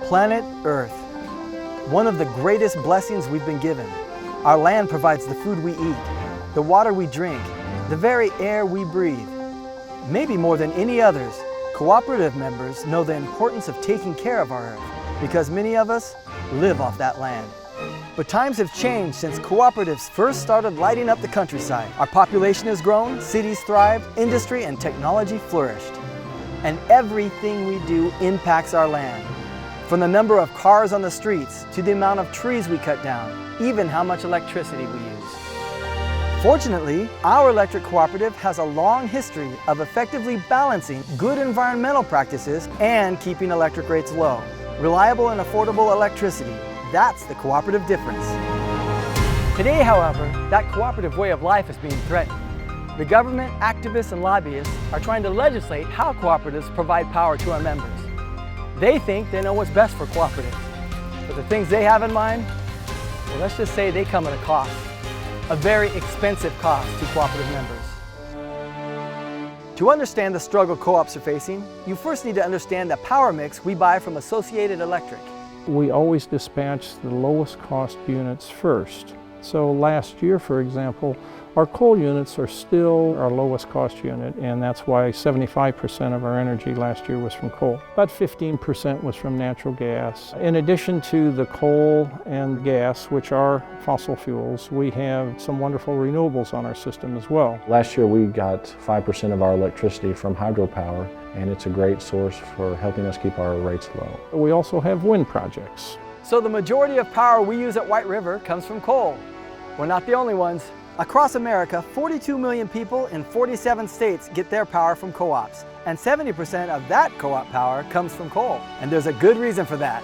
Planet Earth, one of the greatest blessings we've been given. Our land provides the food we eat, the water we drink, the very air we breathe. Maybe more than any others, cooperative members know the importance of taking care of our Earth because many of us live off that land. But times have changed since cooperatives first started lighting up the countryside. Our population has grown, cities thrived, industry and technology flourished. And everything we do impacts our land. From the number of cars on the streets to the amount of trees we cut down, even how much electricity we use. Fortunately, our electric cooperative has a long history of effectively balancing good environmental practices and keeping electric rates low. Reliable and affordable electricity, that's the cooperative difference. Today, however, that cooperative way of life is being threatened. The government, activists, and lobbyists are trying to legislate how cooperatives provide power to our members. They think they know what's best for cooperatives, but the things they have in mind, well, let's just say they come at a cost, a very expensive cost to cooperative members. To understand the struggle co-ops are facing, you first need to understand the power mix we buy from Associated Electric. We always dispatch the lowest cost units first. So last year, for example, our coal units are still our lowest cost unit, and that's why 75% of our energy last year was from coal. About 15% was from natural gas. In addition to the coal and gas, which are fossil fuels, we have some wonderful renewables on our system as well. Last year we got 5% of our electricity from hydropower, and it's a great source for helping us keep our rates low. We also have wind projects. So the majority of power we use at White River comes from coal. We're not the only ones. Across America, 42 million people in 47 states get their power from co-ops, and 70% of that co-op power comes from coal. And there's a good reason for that.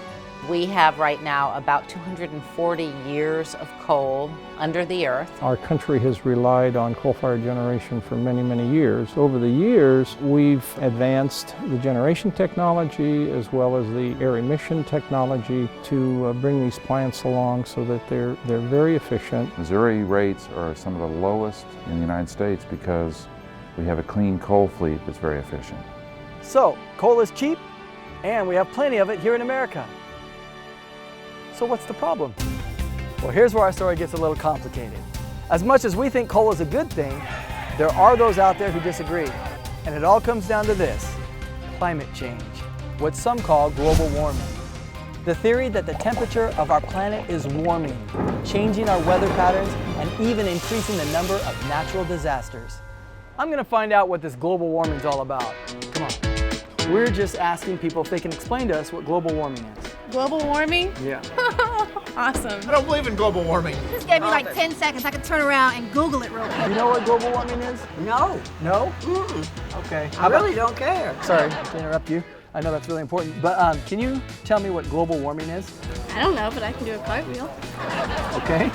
We have right now about 240 years of coal under the earth. Our country has relied on coal-fired generation for many, many years. Over the years, we've advanced the generation technology as well as the air emission technology to bring these plants along so that they're very efficient. Missouri rates are some of the lowest in the United States because we have a clean coal fleet that's very efficient. So, coal is cheap, and we have plenty of it here in America. So what's the problem? Well, here's where our story gets a little complicated. As much as we think coal is a good thing, there are those out there who disagree. And it all comes down to this: climate change, what some call global warming. The theory that the temperature of our planet is warming, changing our weather patterns, and even increasing the number of natural disasters. I'm going to find out what this global warming is all about. Come on. We're just asking people if they can explain to us what global warming is. Global warming? Yeah. Awesome. I don't believe in global warming. Just gave me like 10 seconds. I could turn around and Google it real quick. You know what global warming is? No. No? Mm-mm. Okay. I really don't care. Sorry to interrupt you. I know that's really important. But can you tell me what global warming is? I don't know, but I can do a cartwheel. Okay.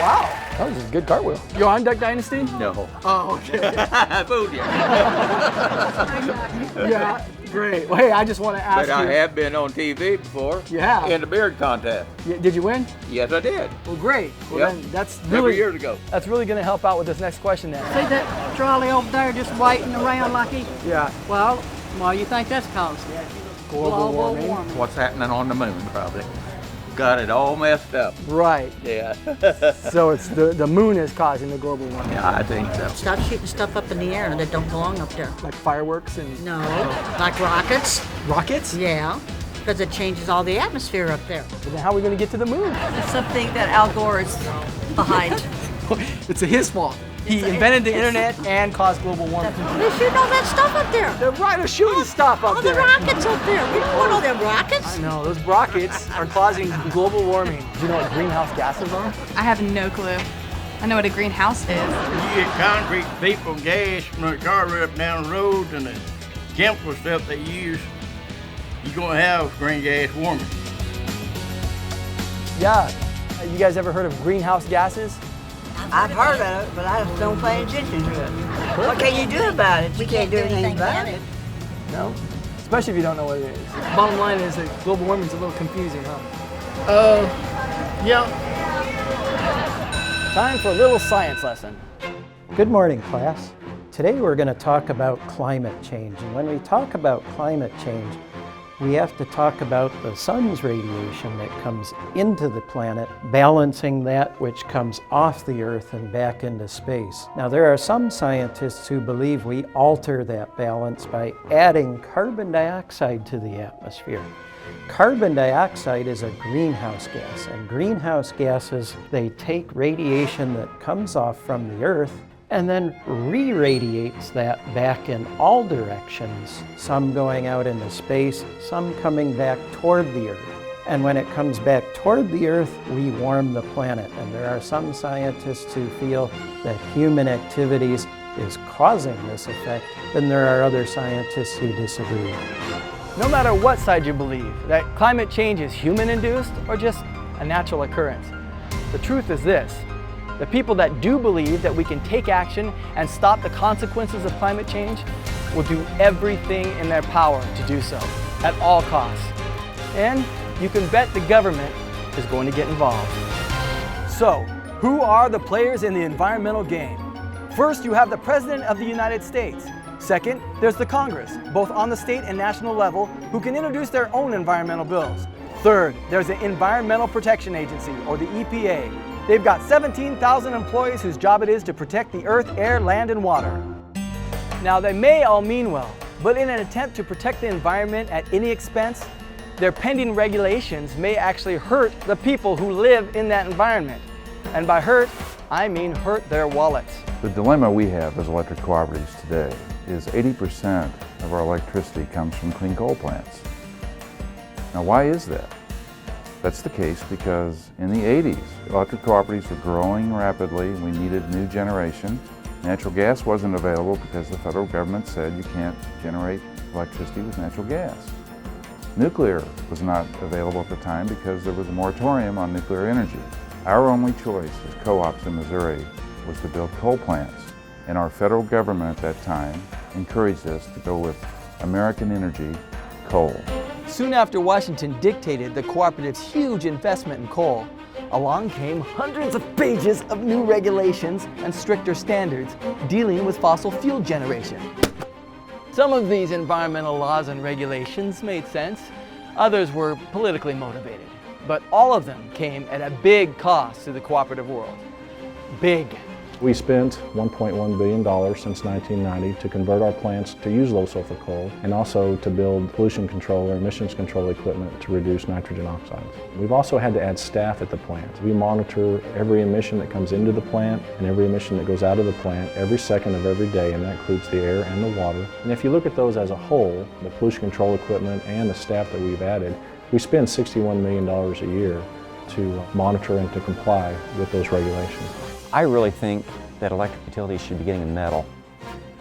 Wow. That was a good cartwheel. You're on Duck Dynasty? No. Oh, okay. I fooled you. Yeah, great. Well, hey, I just want to ask But you. I have been on TV before. You have? In the beard contest. Did you win? Yes, I did. Well, great. Well, Yep. then that's Several really years ago. That's really going to help out with this next question then. See that trolley over there just waiting around like he... Yeah. Well, why you think that's caused? Global warming. What's happening on the moon, probably. Got it all messed up. Right. Yeah. So it's the moon is causing the global warming. Yeah, I think so. Stop shooting stuff up in the air that don't belong up there. Like fireworks and No, like rockets. rockets? Yeah, because it changes all the atmosphere up there. But then how are we going to get to the moon? It's something that Al Gore is behind. It's his fault. He invented the internet and caused global warming. They shooting all that stuff up there. They're right, they're shooting stuff up All there. the rockets up there. We don't want all them rockets. I know, those rockets are causing global warming. Do you know what greenhouse gases are? I have no clue. I know what a greenhouse is. You get concrete, people, gas, from the car up down the road, and the chemical stuff they use, you're gonna have green gas warming. Yeah. You guys ever heard of greenhouse gases? I've heard of it, but I just don't pay attention to it. What can you do about it? We can't do anything about it. No? Especially if you don't know what it is. Bottom line is that global warming is a little confusing, huh? Yeah. Time for a little science lesson. Good morning, class. Today we're going to talk about climate change. And when we talk about climate change, we have to talk about the sun's radiation that comes into the planet, balancing that which comes off the Earth and back into space. Now, there are some scientists who believe we alter that balance by adding carbon dioxide to the atmosphere. Carbon dioxide is a greenhouse gas, and greenhouse gases, they take radiation that comes off from the Earth and then re-radiates that back in all directions, some going out into space, some coming back toward the Earth. And when it comes back toward the Earth, we warm the planet. And there are some scientists who feel that human activities is causing this effect, and there are other scientists who disagree. No matter what side you believe, that climate change is human-induced or just a natural occurrence, the truth is this: the people that do believe that we can take action and stop the consequences of climate change will do everything in their power to do so, at all costs. And you can bet the government is going to get involved. So, who are the players in the environmental game? First, you have the President of the United States. Second, there's the Congress, both on the state and national level, who can introduce their own environmental bills. Third, there's the Environmental Protection Agency, or the EPA. They've got 17,000 employees whose job it is to protect the earth, air, land, and water. Now, they may all mean well, but in an attempt to protect the environment at any expense, their pending regulations may actually hurt the people who live in that environment. And by hurt, I mean hurt their wallets. The dilemma we have as electric cooperatives today is 80% of our electricity comes from clean coal plants. Now, why is that? That's the case because in the 80s, electric cooperatives were growing rapidly. We needed new generation. Natural gas wasn't available because the federal government said you can't generate electricity with natural gas. Nuclear was not available at the time because there was a moratorium on nuclear energy. Our only choice as co-ops in Missouri was to build coal plants, and our federal government at that time encouraged us to go with American energy, coal. Soon after Washington dictated the cooperative's huge investment in coal, along came hundreds of pages of new regulations and stricter standards dealing with fossil fuel generation. Some of these environmental laws and regulations made sense, others were politically motivated, but all of them came at a big cost to the cooperative world. Big. We spent $1.1 billion since 1990 to convert our plants to use low sulfur coal and also to build pollution control or emissions control equipment to reduce nitrogen oxides. We've also had to add staff at the plant. We monitor every emission that comes into the plant and every emission that goes out of the plant every second of every day, and that includes the air and the water. And if you look at those as a whole, the pollution control equipment and the staff that we've added, we spend $61 million a year to monitor and to comply with those regulations. I really think that electric utilities should be getting a medal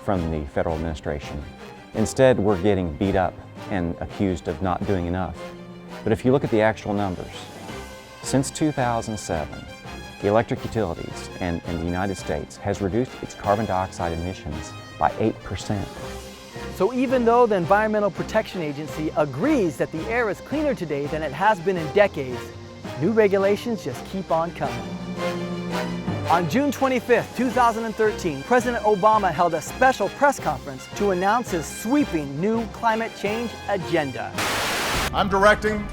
from the federal administration. Instead, we're getting beat up and accused of not doing enough. But if you look at the actual numbers, since 2007, the electric utilities in the United States has reduced its carbon dioxide emissions by 8%. So even though the Environmental Protection Agency agrees that the air is cleaner today than it has been in decades, new regulations just keep on coming. On June 25, 2013, President Obama held a special press conference to announce his sweeping new climate change agenda. I'm directing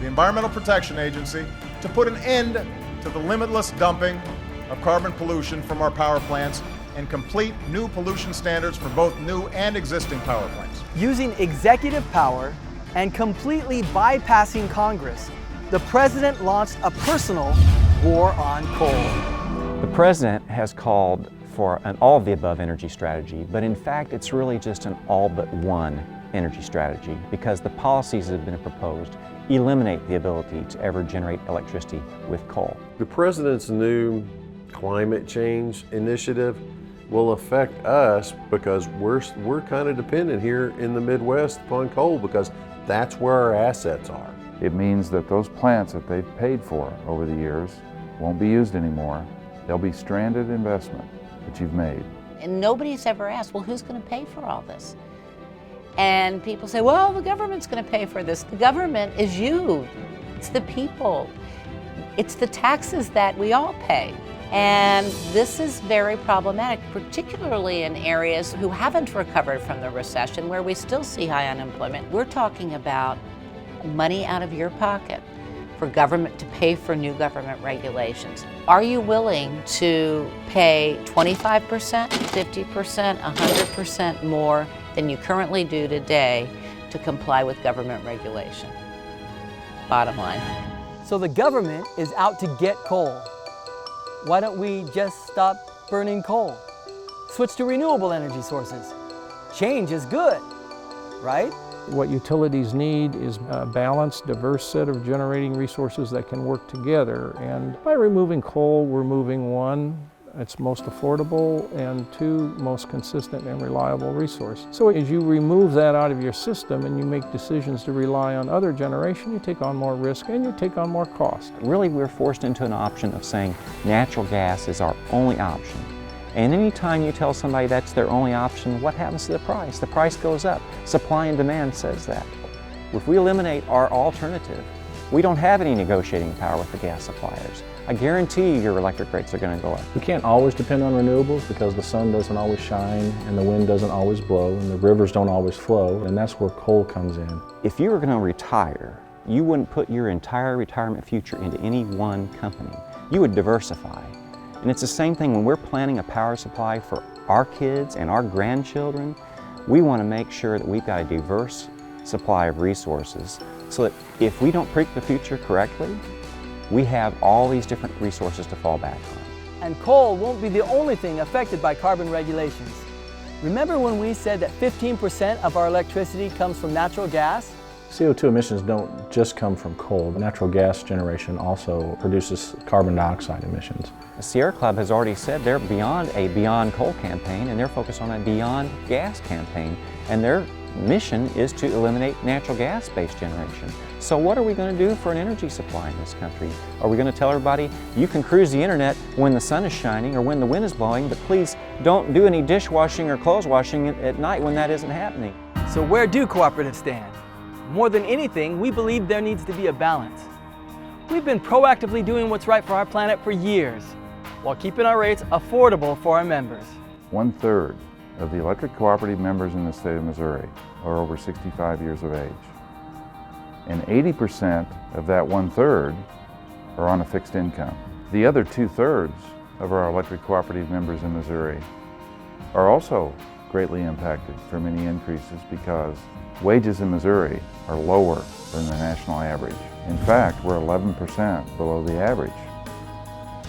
the Environmental Protection Agency to put an end to the limitless dumping of carbon pollution from our power plants and complete new pollution standards for both new and existing power plants. Using executive power and completely bypassing Congress, the President launched a personal war on coal. The President has called for an all-of-the-above energy strategy, but in fact it's really just an all-but-one energy strategy because the policies that have been proposed eliminate the ability to ever generate electricity with coal. The President's new climate change initiative will affect us because we're kind of dependent here in the Midwest upon coal because that's where our assets are. It means that those plants that they've paid for over the years won't be used anymore. They'll be stranded investment that you've made. And nobody's ever asked, well, who's going to pay for all this? And people say, well, the government's going to pay for this. The government is you. It's the people. It's the taxes that we all pay. And this is very problematic, particularly in areas who haven't recovered from the recession, where we still see high unemployment. We're talking about money out of your pocket for government to pay for new government regulations. Are you willing to pay 25%, 50%, 100% more than you currently do today to comply with government regulation? Bottom line. So the government is out to get coal. Why don't we just stop burning coal? Switch to renewable energy sources. Change is good, right? What utilities need is a balanced, diverse set of generating resources that can work together. And by removing coal, we're moving one, it's most affordable, and two, most consistent and reliable resource. So as you remove that out of your system and you make decisions to rely on other generation, you take on more risk and you take on more cost. Really, we're forced into an option of saying natural gas is our only option. And anytime you tell somebody that's their only option, what happens to the price? The price goes up. Supply and demand says that. If we eliminate our alternative, we don't have any negotiating power with the gas suppliers. I guarantee you your electric rates are going to go up. We can't always depend on renewables because the sun doesn't always shine and the wind doesn't always blow and the rivers don't always flow, and that's where coal comes in. If you were going to retire, you wouldn't put your entire retirement future into any one company. You would diversify. And it's the same thing when we're planning a power supply for our kids and our grandchildren. We want to make sure that we've got a diverse supply of resources so that if we don't predict the future correctly, we have all these different resources to fall back on. And coal won't be the only thing affected by carbon regulations. Remember when we said that 15% of our electricity comes from natural gas? CO2 emissions don't just come from coal. Natural gas generation also produces carbon dioxide emissions. The Sierra Club has already said they're beyond a Beyond Coal campaign and they're focused on a Beyond Gas campaign. And their mission is to eliminate natural gas-based generation. So what are we going to do for an energy supply in this country? Are we going to tell everybody, you can cruise the internet when the sun is shining or when the wind is blowing, but please don't do any dishwashing or clothes washing at night when that isn't happening? So where do cooperatives stand? More than anything, we believe there needs to be a balance. We've been proactively doing what's right for our planet for years, while keeping our rates affordable for our members. 1/3 of the electric cooperative members in the state of Missouri are over 65 years of age. And 80% of that 1/3 are on a fixed income. The other 2/3 of our electric cooperative members in Missouri are also greatly impacted from any increases because wages in Missouri are lower than the national average. In fact, we're 11% below the average.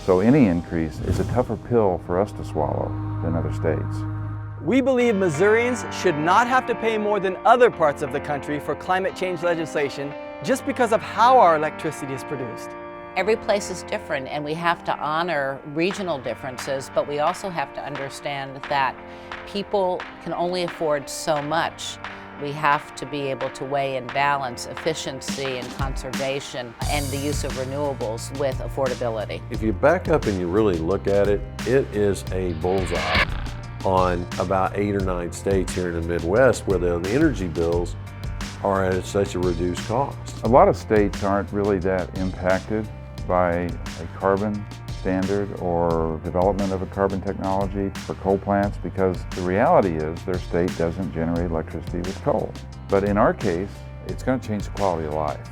So any increase is a tougher pill for us to swallow than other states. We believe Missourians should not have to pay more than other parts of the country for climate change legislation just because of how our electricity is produced. Every place is different and we have to honor regional differences, but we also have to understand that people can only afford so much. We have to be able to weigh and balance efficiency and conservation and the use of renewables with affordability. If you back up and you really look at it, it is a bullseye on about 8 or 9 states here in the Midwest where the energy bills are at such a reduced cost. A lot of states aren't really that impacted by a carbon standard or development of a carbon technology for coal plants because the reality is their state doesn't generate electricity with coal. But in our case, it's going to change the quality of life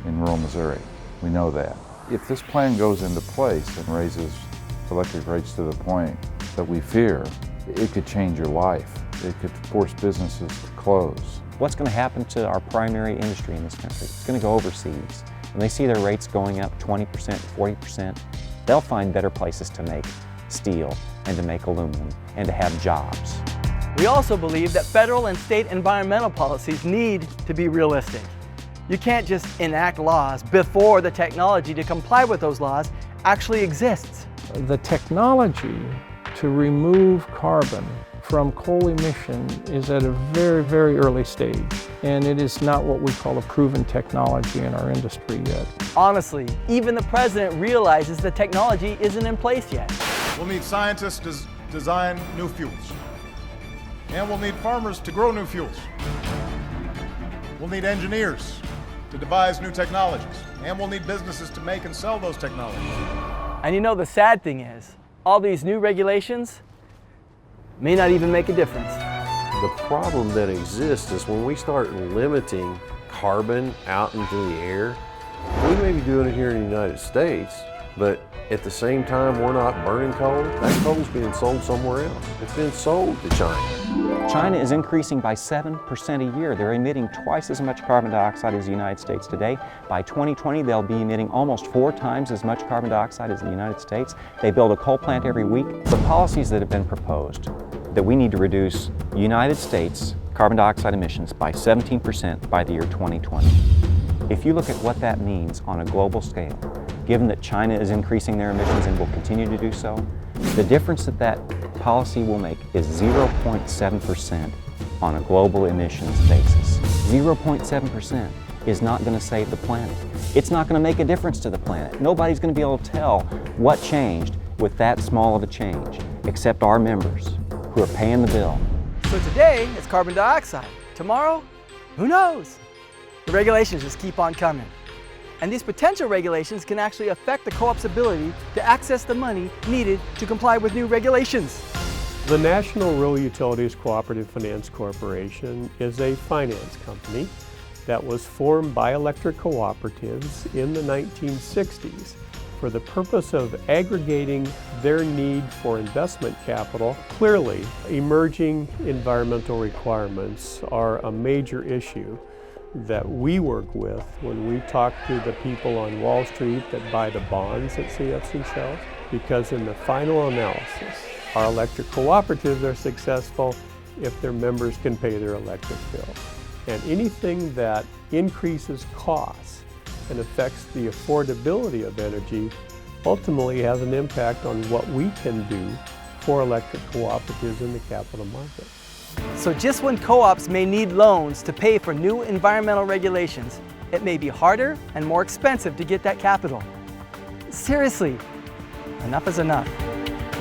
in rural Missouri. We know that. If this plan goes into place and raises electric rates to the point that we fear, it could change your life. It could force businesses to close. What's going to happen to our primary industry in this country? It's going to go overseas. When they see their rates going up 20%, 40%, they'll find better places to make steel and to make aluminum and to have jobs. We also believe that federal and state environmental policies need to be realistic. You can't just enact laws before the technology to comply with those laws actually exists. The technology to remove carbon from coal emission is at a very, very early stage, and it is not what we call a proven technology in our industry yet. Honestly, even the president realizes the technology isn't in place yet. We'll need scientists to design new fuels. And we'll need farmers to grow new fuels. We'll need engineers to devise new technologies. And we'll need businesses to make and sell those technologies. And you know, the sad thing is, all these new regulations may not even make a difference. The problem that exists is when we start limiting carbon out into the air, we may be doing it here in the United States, but at the same time we're not burning coal. That coal's being sold somewhere else. It's been sold to China. China is increasing by 7% a year. They're emitting twice as much carbon dioxide as the United States today. By 2020, they'll be emitting almost 4 times as much carbon dioxide as the United States. They build a coal plant every week. The policies that have been proposed, that we need to reduce United States carbon dioxide emissions by 17% by the year 2020. If you look at what that means on a global scale, given that China is increasing their emissions and will continue to do so, the difference that that policy will make is 0.7% on a global emissions basis. 0.7% is not going to save the planet. It's not going to make a difference to the planet. Nobody's going to be able to tell what changed with that small of a change, except our members who are paying the bill. So today, it's carbon dioxide. Tomorrow, who knows? The regulations just keep on coming. And these potential regulations can actually affect the co-op's ability to access the money needed to comply with new regulations. The National Rural Utilities Cooperative Finance Corporation is a finance company that was formed by electric cooperatives in the 1960s for the purpose of aggregating their need for investment capital. Clearly, emerging environmental requirements are a major issue that we work with when we talk to the people on Wall Street that buy the bonds that CFC sells, because in the final analysis, our electric cooperatives are successful if their members can pay their electric bill. And anything that increases costs and affects the affordability of energy ultimately has an impact on what we can do for electric cooperatives in the capital market. So just when co-ops may need loans to pay for new environmental regulations, it may be harder and more expensive to get that capital. Seriously, enough is enough.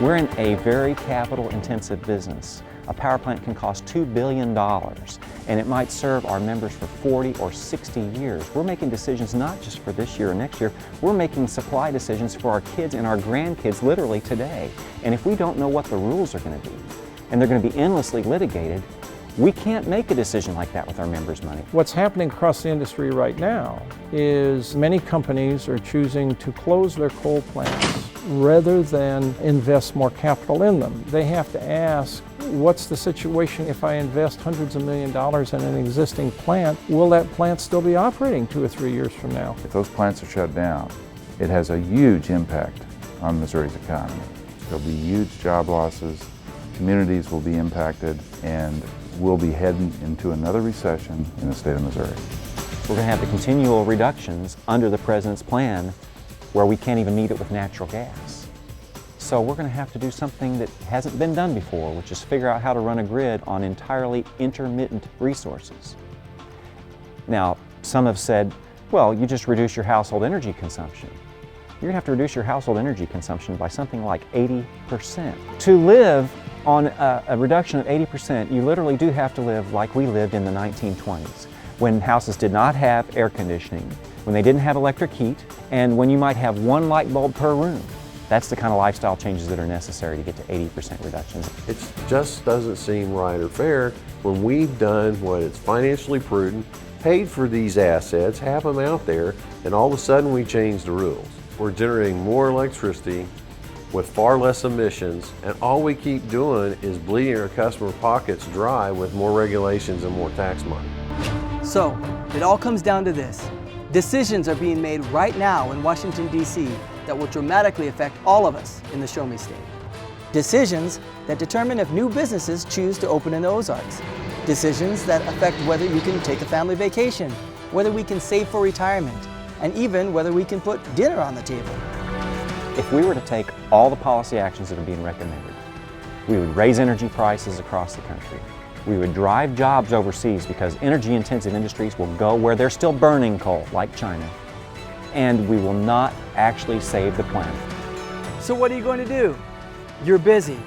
We're in a very capital-intensive business. A power plant can cost $2 billion, and it might serve our members for 40 or 60 years. We're making decisions not just for this year or next year, we're making supply decisions for our kids and our grandkids literally today. And if we don't know what the rules are going to be, and they're going to be endlessly litigated, we can't make a decision like that with our members' money. What's happening across the industry right now is many companies are choosing to close their coal plants rather than invest more capital in them. They have to ask, what's the situation if I invest hundreds of millions of dollars in an existing plant? Will that plant still be operating 2 or 3 years from now? If those plants are shut down, it has a huge impact on Missouri's economy. There'll be huge job losses, communities will be impacted, and we'll be heading into another recession in the state of Missouri. We're going to have the continual reductions under the President's plan where we can't even meet it with natural gas. So we're going to have to do something that hasn't been done before, which is figure out how to run a grid on entirely intermittent resources. Now, some have said, well, you just reduce your household energy consumption. You're going to have to reduce your household energy consumption by something like 80%. To live on a reduction of 80%, you literally do have to live like we lived in the 1920s, when houses did not have air conditioning, when they didn't have electric heat, and when you might have 1 light bulb per room. That's the kind of lifestyle changes that are necessary to get to 80% reductions. It just doesn't seem right or fair when we've done what is financially prudent, paid for these assets, have them out there, and all of a sudden we change the rules. We're generating more electricity with far less emissions, and all we keep doing is bleeding our customer pockets dry with more regulations and more tax money. So, it all comes down to this. Decisions are being made right now in Washington, D.C. that will dramatically affect all of us in the Show Me State. Decisions that determine if new businesses choose to open in the Ozarks. Decisions that affect whether you can take a family vacation, whether we can save for retirement, and even whether we can put dinner on the table. If we were to take all the policy actions that are being recommended, we would raise energy prices across the country. We would drive jobs overseas because energy-intensive industries will go where they're still burning coal, like China. And we will not actually save the planet. So what are you going to do? You're busy,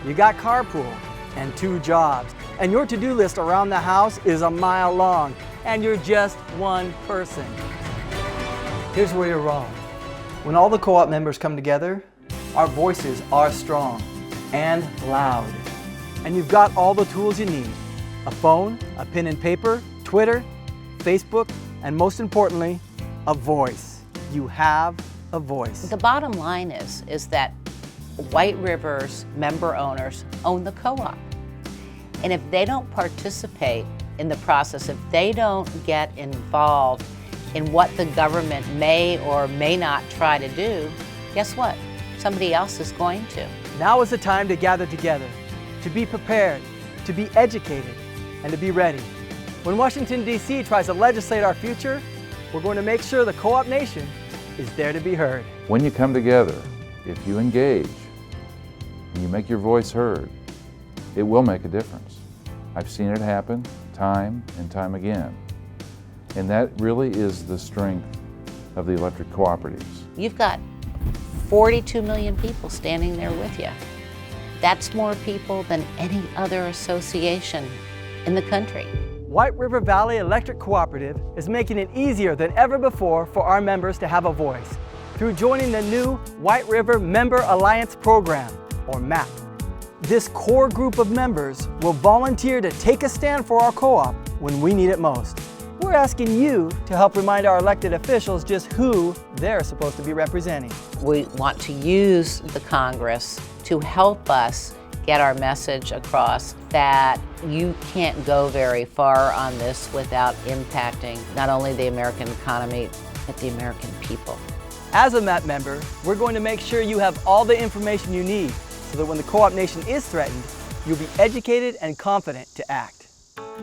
you got carpool, and 2 jobs. And your to-do list around the house is a mile long, and you're just one person. Here's where you're wrong. When all the co-op members come together, our voices are strong and loud. And you've got all the tools you need: a phone, a pen and paper, Twitter, Facebook, and most importantly, a voice. You have a voice. The bottom line is that White River's member owners own the co-op. And if they don't participate in the process, if they don't get involved in what the government may or may not try to do, guess what? Somebody else is going to. Now is the time to gather together, to be prepared, to be educated, and to be ready. When Washington, D.C. tries to legislate our future, we're going to make sure the co-op nation is there to be heard. When you come together, if you engage and you make your voice heard, it will make a difference. I've seen it happen time and time again. And that really is the strength of the electric cooperatives. You've got 42 million people standing there with you. That's more people than any other association in the country. White River Valley Electric Cooperative is making it easier than ever before for our members to have a voice through joining the new White River Member Alliance Program, or MAP. This core group of members will volunteer to take a stand for our co-op when we need it most. We're asking you to help remind our elected officials just who they're supposed to be representing. We want to use the Congress to help us get our message across that you can't go very far on this without impacting not only the American economy, but the American people. As a MAP member, we're going to make sure you have all the information you need so that when the co-op nation is threatened, you'll be educated and confident to act.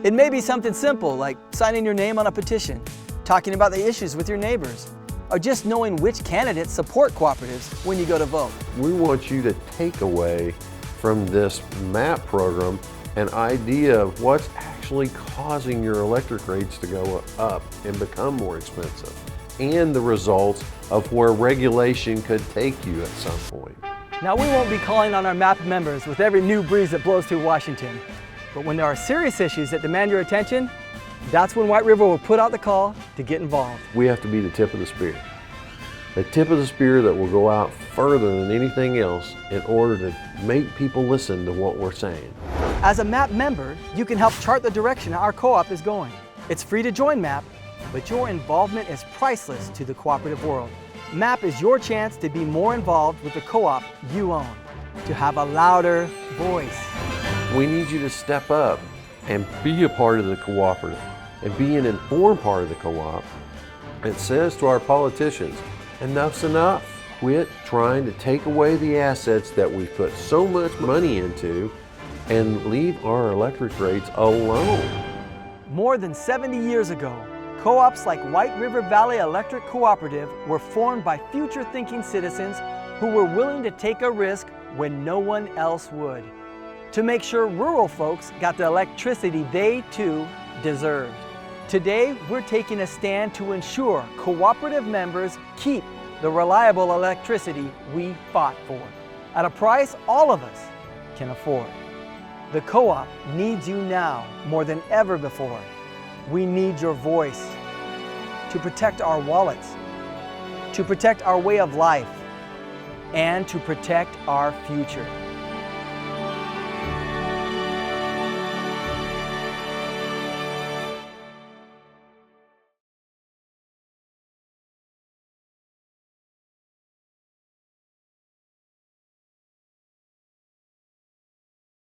It may be something simple like signing your name on a petition, talking about the issues with your neighbors, or just knowing which candidates support cooperatives when you go to vote. We want you to take away from this MAP program an idea of what's actually causing your electric rates to go up and become more expensive, and the results of where regulation could take you at some point. Now, we won't be calling on our MAP members with every new breeze that blows through Washington, but when there are serious issues that demand your attention, that's when White River will put out the call to get involved. We have to be the tip of the spear. The tip of the spear that will go out further than anything else in order to make people listen to what we're saying. As a MAP member, you can help chart the direction our co-op is going. It's free to join MAP, but your involvement is priceless to the cooperative world. MAP is your chance to be more involved with the co-op you own, to have a louder voice. We need you to step up and be a part of the cooperative and be an informed part of the co-op. It says to our politicians, enough's enough. Quit trying to take away the assets that we put so much money into and leave our electric rates alone. More than 70 years ago, co-ops like White River Valley Electric Cooperative were formed by future-thinking citizens who were willing to take a risk when no one else would, to make sure rural folks got the electricity they too deserved. Today, we're taking a stand to ensure cooperative members keep the reliable electricity we fought for, at a price all of us can afford. The co-op needs you now more than ever before. We need your voice to protect our wallets, to protect our way of life, and to protect our future.